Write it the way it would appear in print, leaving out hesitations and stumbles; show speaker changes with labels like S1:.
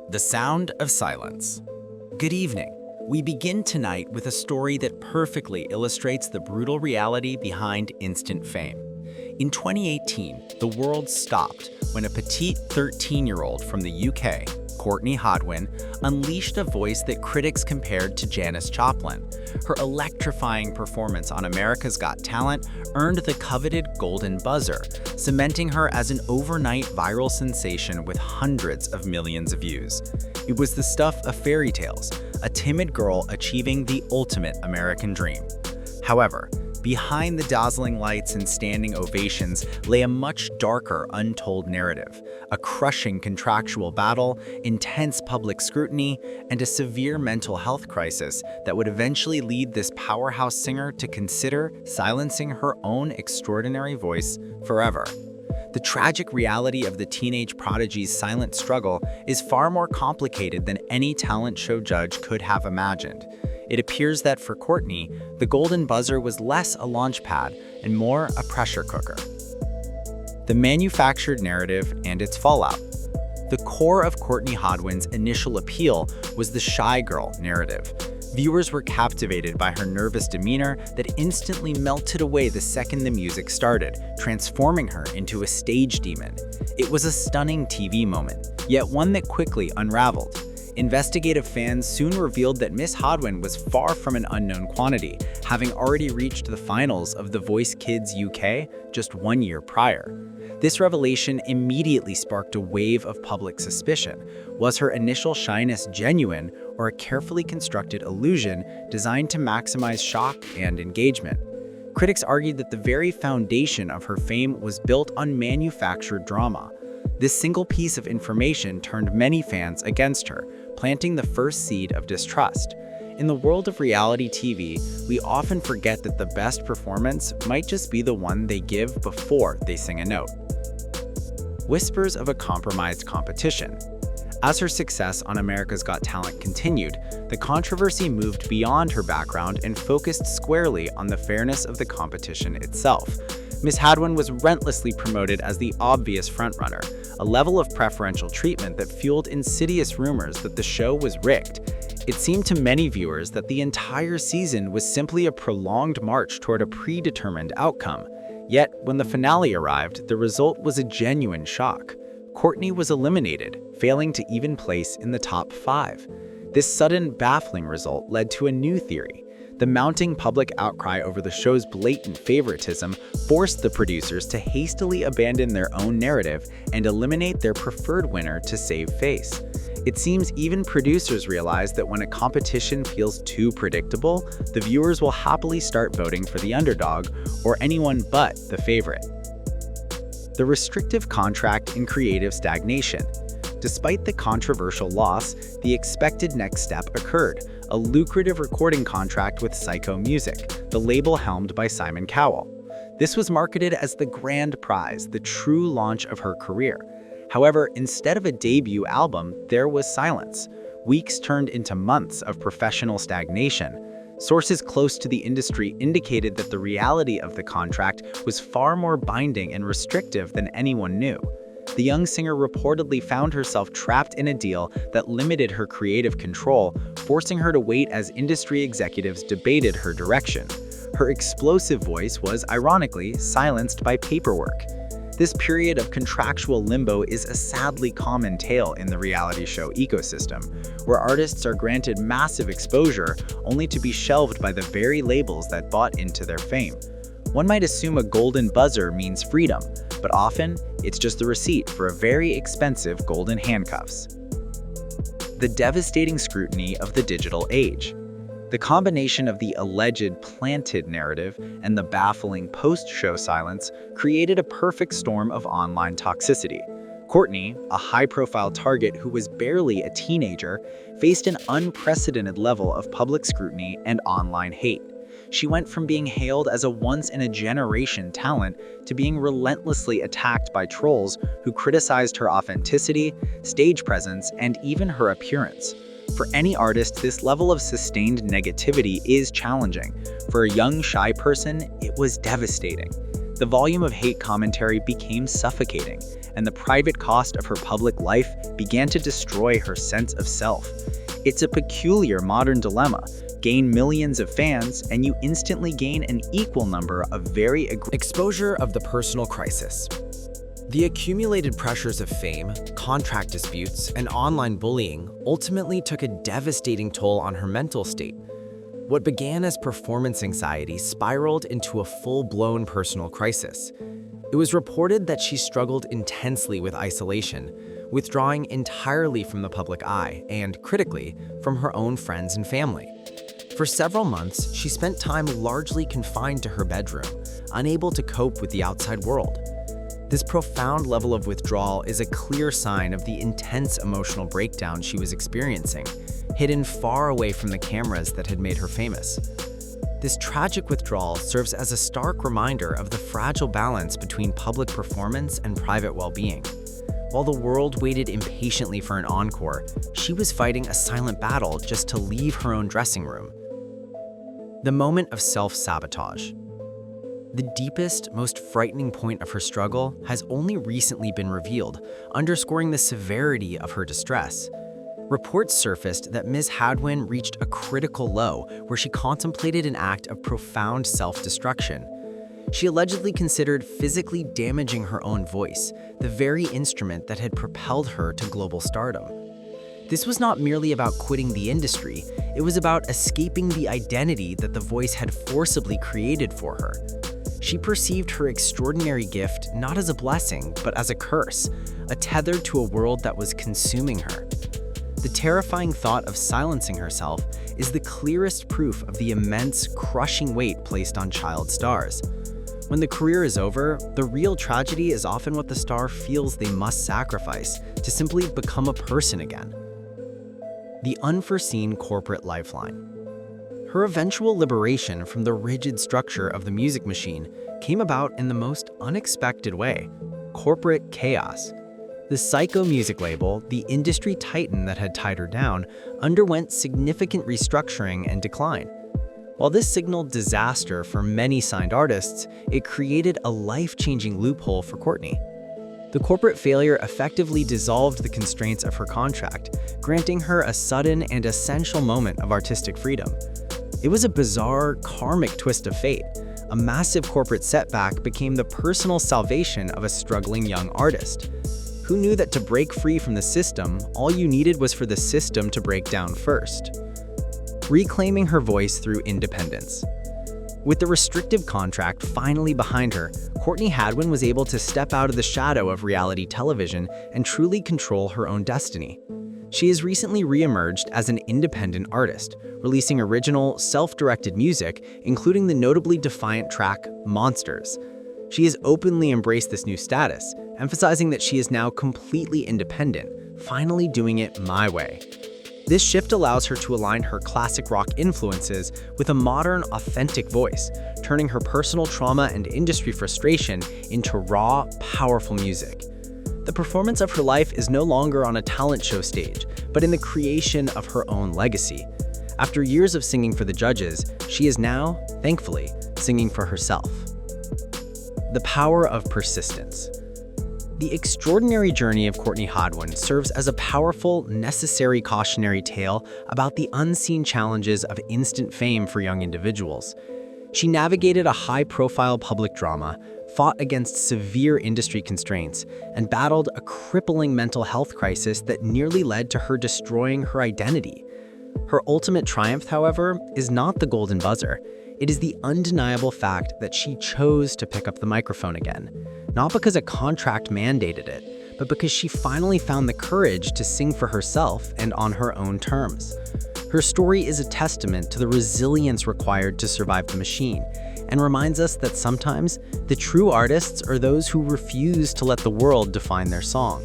S1: The Sound of Silence. Good evening. We begin tonight with a story that perfectly illustrates the brutal reality behind instant fame. In 2018, the world stopped when a petite 13-year-old from the UK, Courtney Hadwin, unleashed a voice that critics compared to Janis Joplin. Her electrifying performance on America's Got Talent earned the coveted golden buzzer, cementing her as an overnight viral sensation with hundreds of millions of views. It was the stuff of fairy tales, a timid girl achieving the ultimate American dream. However, behind the dazzling lights and standing ovations lay a much darker, untold narrative, a crushing contractual battle, intense public scrutiny, and a severe mental health crisis that would eventually lead this powerhouse singer to consider silencing her own extraordinary voice forever. The tragic reality of the teenage prodigy's silent struggle is far more complicated than any talent show judge could have imagined. It appears that for Courtney, the golden buzzer was less a launch pad and more a pressure cooker. The manufactured narrative and its fallout. The core of Courtney Hadwin's initial appeal was the shy girl narrative. Viewers were captivated by her nervous demeanor that instantly melted away the second the music started, transforming her into a stage demon. It was a stunning TV moment, yet one that quickly unraveled. Investigative fans soon revealed that Miss Hadwin was far from an unknown quantity, having already reached the finals of The Voice Kids UK just 1 year prior. This revelation immediately sparked a wave of public suspicion. Was her initial shyness genuine or a carefully constructed illusion designed to maximize shock and engagement? Critics argued that the very foundation of her fame was built on manufactured drama. This single piece of information turned many fans against her, planting the first seed of distrust. In the world of reality TV, we often forget that the best performance might just be the one they give before they sing a note. Whispers of a compromised competition. As her success on America's Got Talent continued, the controversy moved beyond her background and focused squarely on the fairness of the competition itself. Miss Hadwin was relentlessly promoted as the obvious frontrunner, a level of preferential treatment that fueled insidious rumors that the show was rigged. It seemed to many viewers that the entire season was simply a prolonged march toward a predetermined outcome. Yet, when the finale arrived, the result was a genuine shock. Courtney was eliminated, failing to even place in the top 5. This sudden, baffling result led to a new theory. The mounting public outcry over the show's blatant favoritism forced the producers to hastily abandon their own narrative and eliminate their preferred winner to save face. It seems even producers realize that when a competition feels too predictable, the viewers will happily start voting for the underdog or anyone but the favorite. The restrictive contract and creative stagnation. Despite the controversial loss, the expected next step occurred: a lucrative recording contract with Psycho Music, the label helmed by Simon Cowell. This was marketed as the grand prize, the true launch of her career. However, instead of a debut album, there was silence. Weeks turned into months of professional stagnation. Sources close to the industry indicated that the reality of the contract was far more binding and restrictive than anyone knew. The young singer reportedly found herself trapped in a deal that limited her creative control, forcing her to wait as industry executives debated her direction. Her explosive voice was, ironically, silenced by paperwork. This period of contractual limbo is a sadly common tale in the reality show ecosystem, where artists are granted massive exposure only to be shelved by the very labels that bought into their fame. One might assume a golden buzzer means freedom, but often it's just the receipt for a very expensive golden handcuffs. The devastating scrutiny of the digital age. The combination of the alleged planted narrative and the baffling post-show silence created a perfect storm of online toxicity. Courtney, a high-profile target who was barely a teenager, faced an unprecedented level of public scrutiny and online hate. She went from being hailed as a once-in-a-generation talent to being relentlessly attacked by trolls who criticized her authenticity, stage presence, and even her appearance. For any artist, this level of sustained negativity is challenging. For a young, shy person, it was devastating. The volume of hate commentary became suffocating.
S2: and the private cost of her public life began to destroy her sense of self. It's a peculiar modern dilemma. Gain millions of fans, and you instantly gain an equal number of very
S1: Exposure of the personal crisis. The accumulated pressures of fame, contract disputes, and online bullying ultimately took a devastating toll on her mental state. What began as performance anxiety spiraled into a full-blown personal crisis. It was reported that she struggled intensely with isolation, withdrawing entirely from the public eye and, critically, from her own friends and family. For several months, she spent time largely confined to her bedroom, unable to cope with the outside world. This profound level of withdrawal is a clear sign of the intense emotional breakdown she was experiencing, hidden far away from the cameras that had made her famous. This tragic withdrawal serves as a stark reminder of the fragile balance between public performance and private well-being. While the world waited impatiently for an encore, she was fighting a silent battle just to leave her own dressing room. The moment of self-sabotage. The deepest, most frightening point of her struggle has only recently been revealed, underscoring the severity of her distress. Reports surfaced that Ms. Hadwin reached a critical low where she contemplated an act of profound self-destruction. She allegedly considered physically damaging her own voice, the very instrument that had propelled her to global stardom. This was not merely about quitting the industry, it was about escaping the identity that the voice had forcibly created for her. She perceived her extraordinary gift not as a blessing, but as a curse, a tether to a world that was consuming her. The terrifying thought of silencing herself is the clearest proof of the immense, crushing weight placed on child stars. When the career is over, the real tragedy is often what the star feels they must sacrifice to simply become a person again. The unforeseen corporate lifeline. Her eventual liberation from the rigid structure of the music machine came about in the most unexpected way: corporate chaos. The Psycho music label, the industry titan that had tied her down, underwent significant restructuring and decline. While this signaled disaster for many signed artists, it created a life-changing loophole for Courtney. The corporate failure effectively dissolved the constraints of her contract, granting her a sudden and essential moment of artistic freedom. It was a bizarre, karmic twist of fate. A massive corporate setback became the personal salvation of a struggling young artist. Who knew that to break free from the system, all you needed was for the system to break down first? Reclaiming her voice through independence. With the restrictive contract finally behind her, Courtney Hadwin was able to step out of the shadow of reality television and truly control her own destiny. She has recently re-emerged as an independent artist, releasing original, self-directed music, including the notably defiant track Monsters. She has openly embraced this new status, emphasizing that she is now completely independent, finally doing it my way. This shift allows her to align her classic rock influences with a modern, authentic voice, turning her personal trauma and industry frustration into raw, powerful music. The performance of her life is no longer on a talent show stage, but in the creation of her own legacy. After years of singing for the judges, she is now, thankfully, singing for herself. The power of persistence. The extraordinary journey of Courtney Hadwin serves as a powerful, necessary cautionary tale about the unseen challenges of instant fame for young individuals. She navigated a high-profile public drama, fought against severe industry constraints, and battled a crippling mental health crisis that nearly led to her destroying her identity. Her ultimate triumph, however, is not the golden buzzer. It is the undeniable fact that she chose to pick up the microphone again, not because a contract mandated it, but because she finally found the courage to sing for herself and on her own terms. Her story is a testament to the resilience required to survive the machine, and reminds us that sometimes the true artists are those who refuse to let the world define their song.